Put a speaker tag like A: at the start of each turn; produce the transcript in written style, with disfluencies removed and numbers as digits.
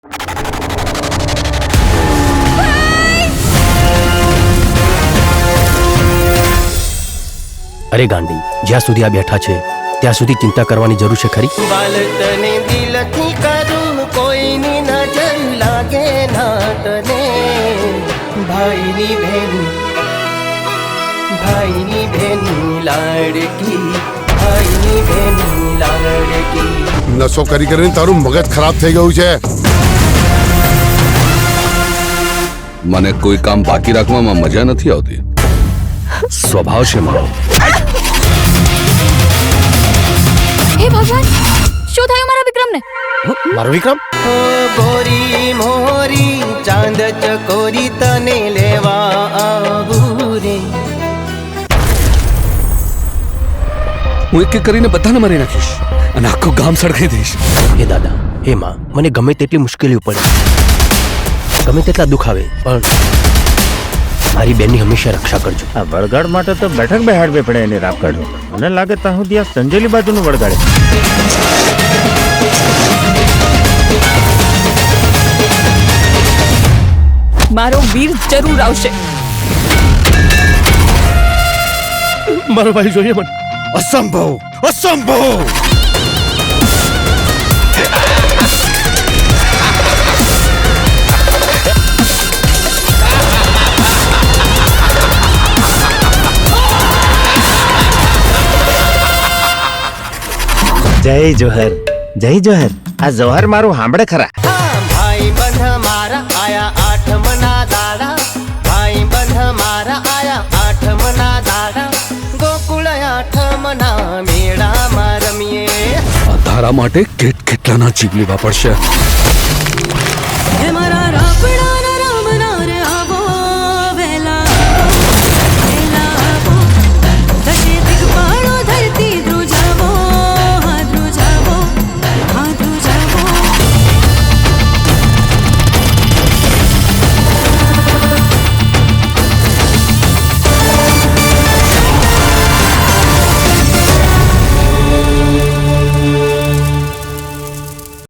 A: અરે ગાંડી, જ્યાં સુધી આ બેઠા છે ત્યાં સુધી ચિંતા કરવાની જરૂર છે ખરી?
B: બાલતને દિલથી કરું, કોઈની નજર લાગે ના તને. ભાઈની બેન લાડકી, ભાઈની બેન લાડકી.
C: નશો કરી કરીને તારું મગજ ખરાબ થઈ ગયું છે.
D: મને કોઈ કામ બાકી રાખવામાં મજા નથી આવતી.
A: સ્વભાવ છે મારો.
E: હે ભગવાન, શું થયું મારા વિક્રમને?
A: મારો વિક્રમ?
B: ઓ ગોરી મોરી ચાંદ ચકોરી તને લેવા આવું રે.
D: હું એક એક કરીને બધાને મારી નાખીશ અને આખું ગામ સળગાઈ દઈશ.
A: હે દાદા, હે માં, મને ગમે તેટલી મુશ્કેલીઓ પડે, ગમે તેટલા દુઃખ આવે, પણ મારી બેનની હંમેશા રક્ષા કરજો.
F: આ વળગાડ માટે તો બેઠક બેહાડવી પડે એની રાપ કાઢો. મને લાગે ત્યાં સુધી આ સંજેલી બાજુનું વળગાડે.
E: મારો વીર જરૂર આવશે.
A: મારો ભાઈ જોઈએ મને.
C: અસંભવ, અસંભવ.
F: જય જોહર, જય જોહર. આ જોહર મારું સાંભળે ખરા?
B: ભાઈ બંધ મારા આયા આઠમના દાડા, ભાઈ બંધ મારા આયા આઠમના દાડા. ગોકુળ આઠમના મેળામાં રમીએ.
D: આ ધારા માટે કેટલાના જીવ લેવા પડશે.
B: હે મારા